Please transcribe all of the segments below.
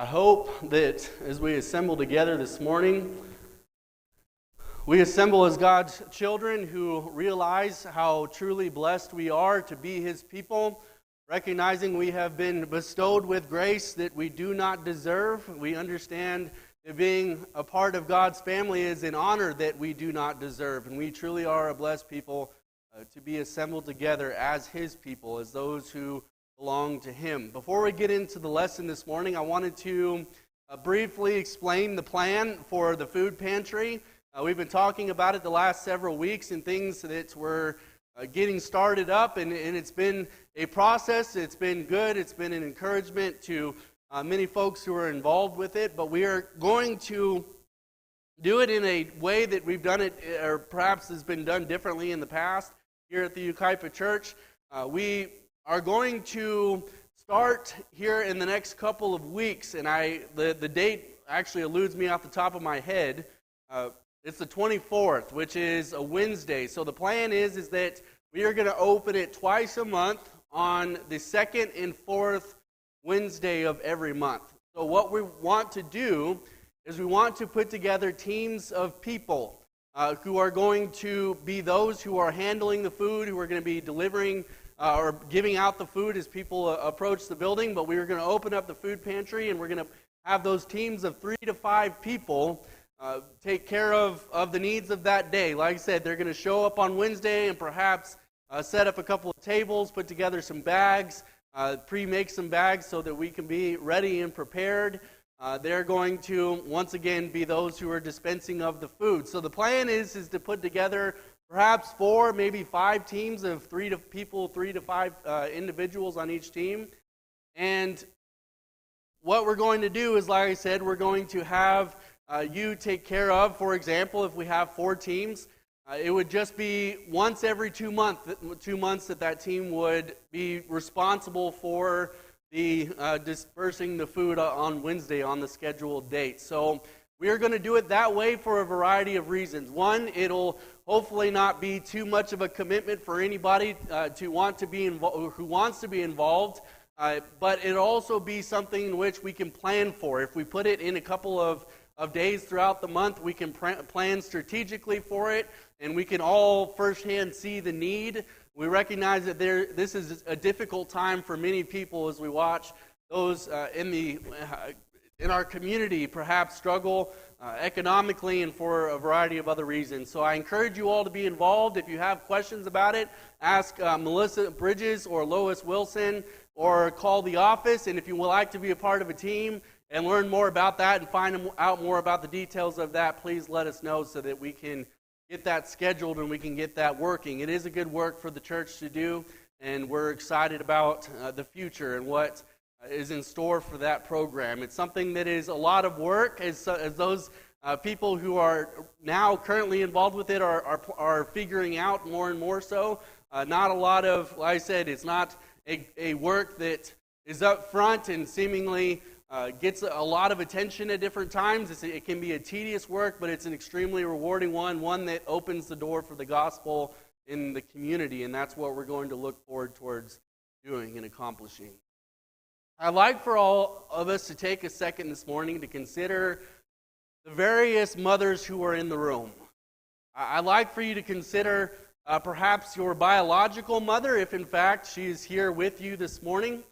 I hope that as we assemble together this morning, we assemble as God's children who realize how truly blessed we are to be His people, recognizing we have been bestowed with grace that we do not deserve. We understand that being a part of God's family is an honor that we do not deserve, and we truly are a blessed people to be assembled together as His people, as those who belong to Him. Before we get into the lesson this morning, I wanted to briefly explain the plan for the food pantry. We've been talking about it the last several weeks and things that were getting started up, and it's been a process. It's been good. It's been an encouragement to many folks who are involved with it, but we are going to do it in a way that we've done it, or perhaps has been done differently in the past here at the Yucaipa Church. We are going to start here in the next couple of weeks, and the date actually eludes me off the top of my head. It's the 24th, which is a Wednesday. So the plan is that we are going to open it twice a month on the second and fourth Wednesday of every month. So what we want to do is we want to put together teams of people who are going to be those who are handling the food, who are going to be delivering or giving out the food as people approach the building. But we are going to open up the food pantry, and we're going to have those teams of 3 to 5 people take care of the needs of that day. Like I said, they're going to show up on Wednesday and perhaps set up a couple of tables, put together some bags, pre-make some bags so that we can be ready and prepared. They're going to, once again, be those who are dispensing of the food. So the plan is to put together perhaps 4, maybe 5 teams of 3 to 5 individuals on each team. And what we're going to do is, like I said, we're going to have you take care of, for example, if we have 4 teams, it would just be once every 2 months that team would be responsible for the dispersing the food on Wednesday on the scheduled date. So we are going to do it that way for a variety of reasons. One, it'll hopefully not be too much of a commitment for anybody who wants to be involved, but it'll also be something in which we can plan for. If we put it in a couple of days throughout the month, we can plan strategically for it, and we can all firsthand see the need. We recognize that this is a difficult time for many people as we watch those in our community perhaps struggle economically and for a variety of other reasons. So I encourage you all to be involved. If you have questions about it, ask Melissa Bridges or Lois Wilson, or call the office. And if you would like to be a part of a team and learn more about that and find out more about the details of that, please let us know so that we can get that scheduled and we can get that working. It is a good work for the church to do, and we're excited about the future and what is in store for that program. It's something that is a lot of work, as those people who are now currently involved with it are figuring out more and more so. Not a lot of, like I said, it's not a work that is up front and seemingly gets a lot of attention at different times. It can be a tedious work, but it's an extremely rewarding one that opens the door for the gospel in the community, and that's what we're going to look forward towards doing and accomplishing. I'd like for all of us to take a second this morning to consider the various mothers who are in the room. I'd like for you to consider perhaps your biological mother, if in fact she is here with you this morning.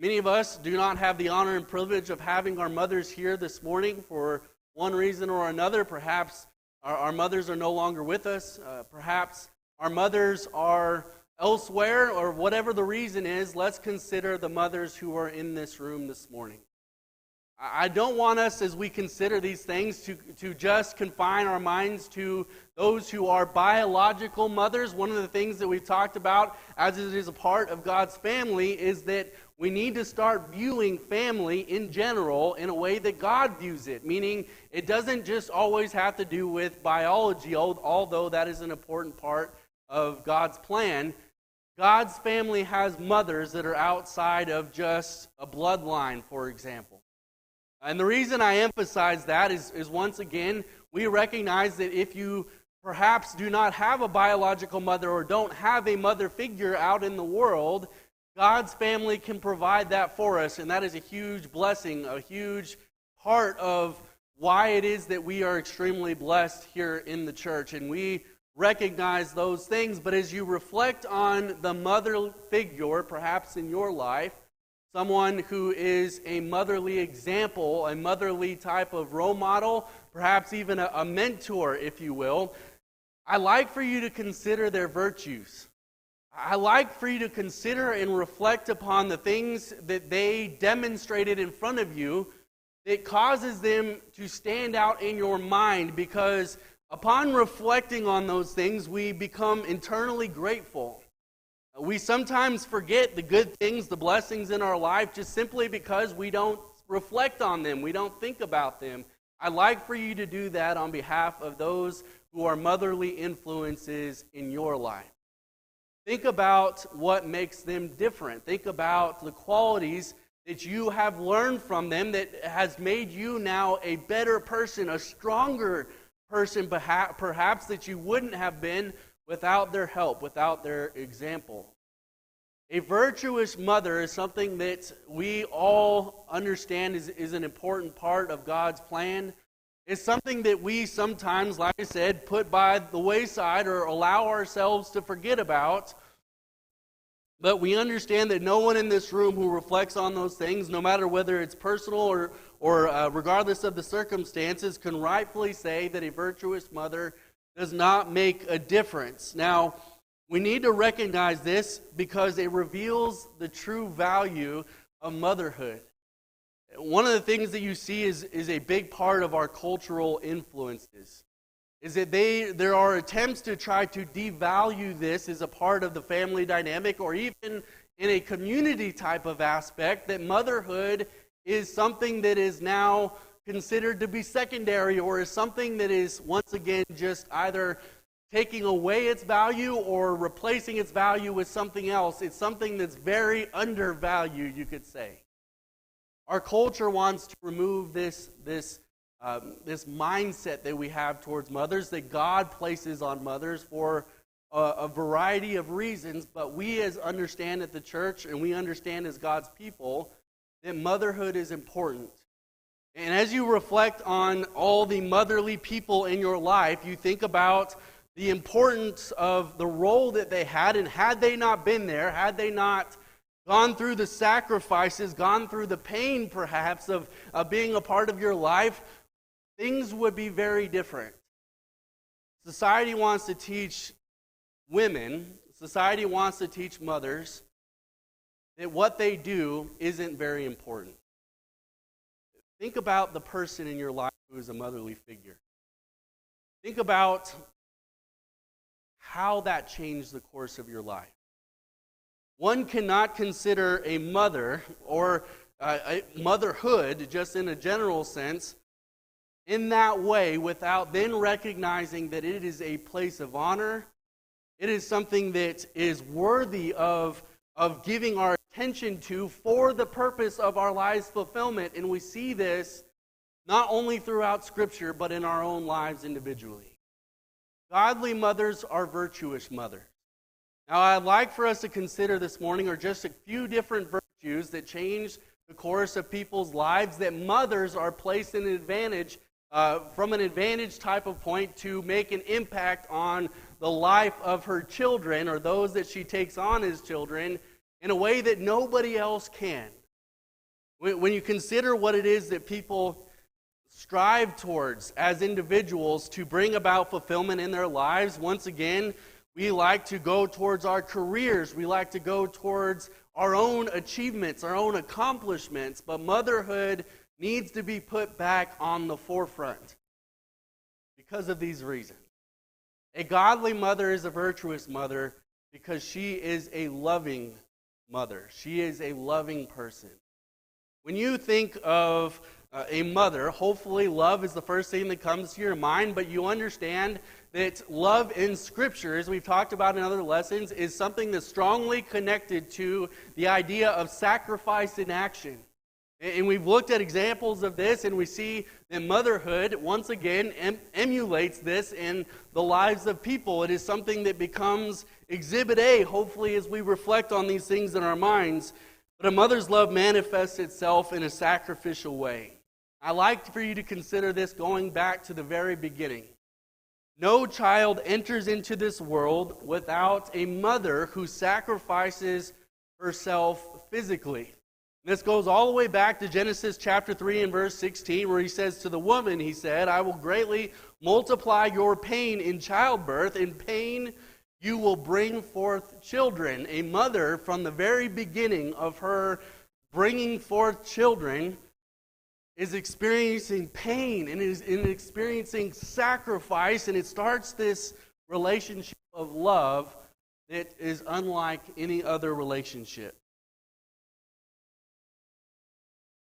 Many of us do not have the honor and privilege of having our mothers here this morning for one reason or another. Perhaps our mothers are no longer with us. Perhaps our mothers are elsewhere, or whatever the reason is. Let's consider the mothers who are in this room this morning. I don't want us, as we consider these things, to just confine our minds to those who are biological mothers. One of the things that we've talked about, as it is a part of God's family, is that we need to start viewing family in general in a way that God views it, meaning it doesn't just always have to do with biology, although that is an important part of God's plan. God's family has mothers that are outside of just a bloodline, for example. And the reason I emphasize that is once again, we recognize that if you perhaps do not have a biological mother or don't have a mother figure out in the world, God's family can provide that for us, and that is a huge blessing, a huge part of why it is that we are extremely blessed here in the church. And we recognize those things, but as you reflect on the mother figure, perhaps in your life, someone who is a motherly example, a motherly type of role model, perhaps even a mentor, if you will, I like for you to consider their virtues. I like for you to consider and reflect upon the things that they demonstrated in front of you that causes them to stand out in your mind, because upon reflecting on those things, we become internally grateful. We sometimes forget the good things, the blessings in our life, just simply because we don't reflect on them. We don't think about them. I'd like for you to do that on behalf of those who are motherly influences in your life. Think about what makes them different. Think about the qualities that you have learned from them that has made you now a better person, a stronger person perhaps that you wouldn't have been without their help, without their example. A virtuous mother is something that we all understand is an important part of God's plan. It's something that we sometimes, like I said, put by the wayside or allow ourselves to forget about. But we understand that no one in this room who reflects on those things, no matter whether it's personal or regardless of the circumstances, can rightfully say that a virtuous mother does not make a difference. Now, we need to recognize this because it reveals the true value of motherhood. One of the things that you see is a big part of our cultural influences. Is that there are attempts to try to devalue this as a part of the family dynamic, or even in a community type of aspect, that motherhood is something that is now considered to be secondary, or is something that is once again just either taking away its value or replacing its value with something else. It's something that's very undervalued, you could say. Our culture wants to remove this mindset that we have towards mothers, that God places on mothers for a variety of reasons, but we understand at the church, and we understand as God's people, that motherhood is important. And as you reflect on all the motherly people in your life, you think about the importance of the role that they had, and had they not been there, had they not gone through the sacrifices, gone through the pain perhaps of being a part of your life, things would be very different. Society wants to teach women, society wants to teach mothers that what they do isn't very important. Think about the person in your life who is a motherly figure. Think about how that changed the course of your life. One cannot consider a mother or a motherhood, just in a general sense, in that way without then recognizing that it is a place of honor. It is something that is worthy of giving our attention to for the purpose of our lives' fulfillment. And we see this not only throughout Scripture, but in our own lives individually. Godly mothers are virtuous mothers. Now, I'd like for us to consider this morning are just a few different virtues that change the course of people's lives, that mothers are placed in an advantage, from an advantage type of point to make an impact on the life of her children or those that she takes on as children in a way that nobody else can. When you consider what it is that people strive towards as individuals to bring about fulfillment in their lives, once again, we like to go towards our careers. We like to go towards our own achievements, our own accomplishments. But motherhood needs to be put back on the forefront because of these reasons. A godly mother is a virtuous mother because she is a loving mother. She is a loving person. When you think of a mother, hopefully love is the first thing that comes to your mind, but you understand that love in Scripture, as we've talked about in other lessons, is something that's strongly connected to the idea of sacrifice in action. And we've looked at examples of this, and we see that motherhood, once again, emulates this in the lives of people. It is something that becomes Exhibit A, hopefully, as we reflect on these things in our minds. But a mother's love manifests itself in a sacrificial way. I like for you to consider this going back to the very beginning. No child enters into this world without a mother who sacrifices herself physically. This goes all the way back to Genesis chapter 3 and verse 16, where he says to the woman, he said, I will greatly multiply your pain in childbirth. In pain you will bring forth children. A mother, from the very beginning of her bringing forth children, is experiencing pain and is experiencing sacrifice, and it starts this relationship of love that is unlike any other relationship.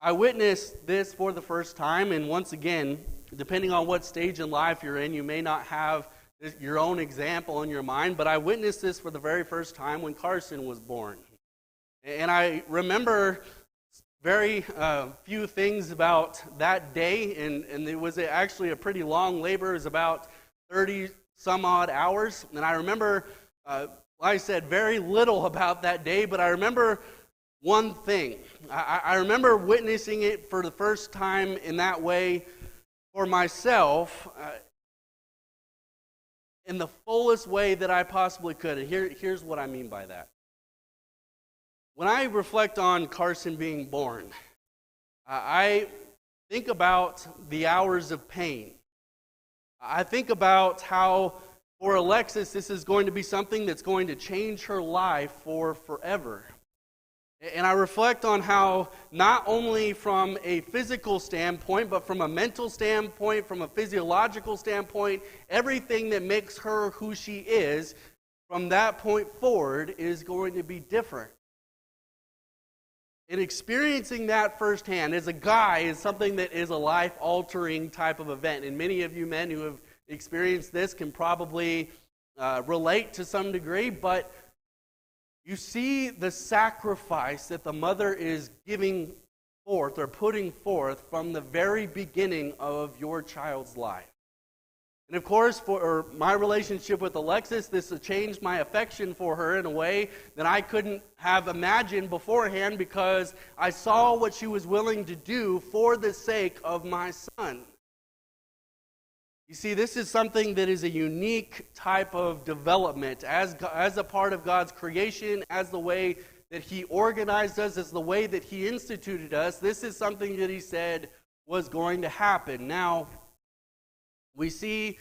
I witnessed this for the first time, and once again, depending on what stage in life you're in, you may not have your own example in your mind, but I witnessed this for the very first time when Carson was born. And I remember very few things about that day, and it was actually a pretty long labor. It was about 30 some odd hours, and I remember, like I said, very little about that day, but I remember one thing. I remember witnessing it for the first time in that way for myself in the fullest way that I possibly could. And here's what I mean by that. When I reflect on Carson being born, I think about the hours of pain. I think about how for Alexis this is going to be something that's going to change her life for forever. And I reflect on how not only from a physical standpoint, but from a mental standpoint, from a physiological standpoint, everything that makes her who she is from that point forward is going to be different. And experiencing that firsthand as a guy is something that is a life-altering type of event. And many of you men who have experienced this can probably relate to some degree, but you see the sacrifice that the mother is giving forth or putting forth from the very beginning of your child's life. And of course, for my relationship with Alexis, this has changed my affection for her in a way that I couldn't have imagined beforehand, because I saw what she was willing to do for the sake of my son. You see, this is something that is a unique type of development as a part of God's creation, as the way that He organized us, as the way that He instituted us. This is something that He said was going to happen. Now, we see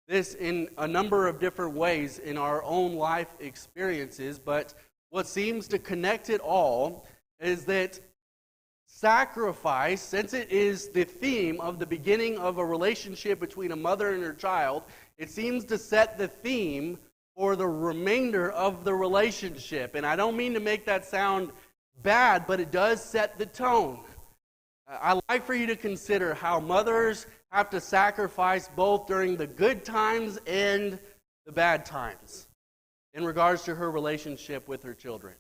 this in a number of different ways in our own life experiences, but what seems to connect it all is that sacrifice, since it is the theme of the beginning of a relationship between a mother and her child, it seems to set the theme for the remainder of the relationship. And I don't mean to make that sound bad, but it does set the tone. I'd like for you to consider how mothers have to sacrifice both during the good times and the bad times in regards to her relationship with her children.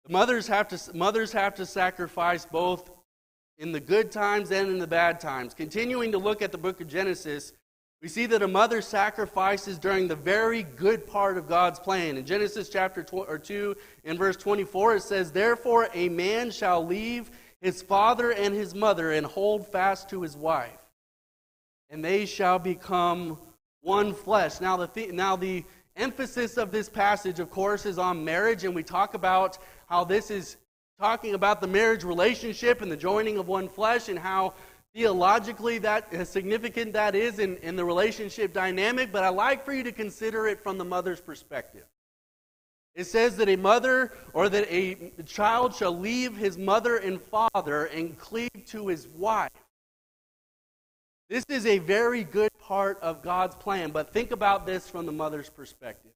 The mothers have to sacrifice both in the good times and in the bad times. Continuing to look at the book of Genesis, we see that a mother sacrifices during the very good part of God's plan. In Genesis chapter 2 and verse 24, it says, "Therefore a man shall leave his father and his mother and hold fast to his wife, and they shall become one flesh." Now the emphasis of this passage, of course, is on marriage, and we talk about how this is talking about the marriage relationship and the joining of one flesh, and how theologically that significant that is in the relationship dynamic. But I like for you to consider it from the mother's perspective. It says that a mother, or that a child shall leave his mother and father and cleave to his wife. This is a very good part of God's plan, but think about this from the mother's perspective.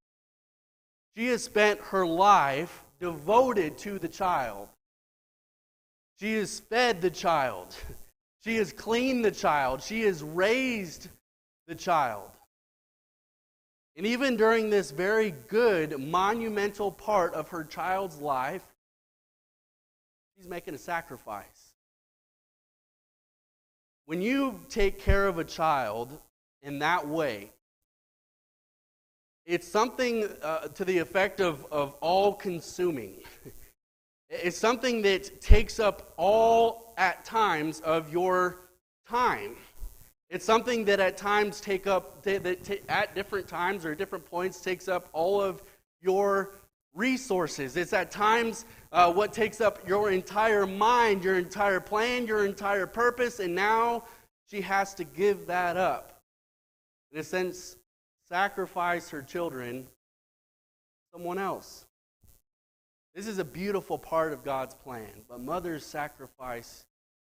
She has spent her life devoted to the child. She has fed the child. She has cleaned the child. She has raised the child. And even during this very good, monumental part of her child's life, she's making a sacrifice. when you take care of a child in that way, it's something to the effect of all-consuming. It's something that takes up all, at times, of your time. It's something that at times at different times or different points takes up all of your resources. It's at times what takes up your entire mind, your entire plan, your entire purpose, and now she has to give that up. In a sense, sacrifice her children to someone else. This is a beautiful part of God's plan, but mothers sacrifice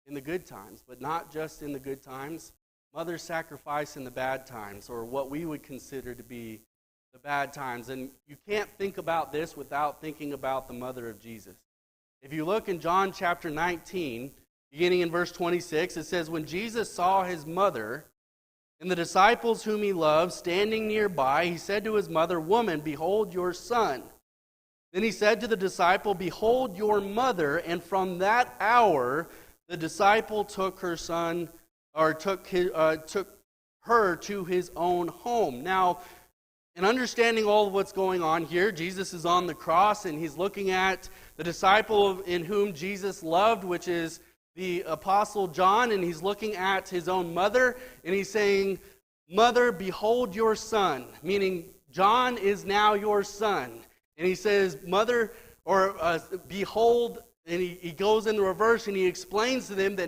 in the good times, but not just in the good times. Mothers sacrifice in the bad times, or what we would consider to be the bad times. And you can't think about this without thinking about the mother of Jesus. If you look in John chapter 19, beginning in verse 26, it says, "When Jesus saw his mother and the disciples whom he loved standing nearby, he said to his mother, 'Woman, behold your son.' Then he said to the disciple, 'Behold your mother.' And from that hour, the disciple took her son, or took her to his own home." Now, in understanding all of what's going on here, Jesus is on the cross and he's looking at the disciple in whom Jesus loved, which is the Apostle John, and he's looking at his own mother, and he's saying, "Mother, behold your son," meaning John is now your son. And he says, "Mother," or "behold," and he goes in the reverse and he explains to them that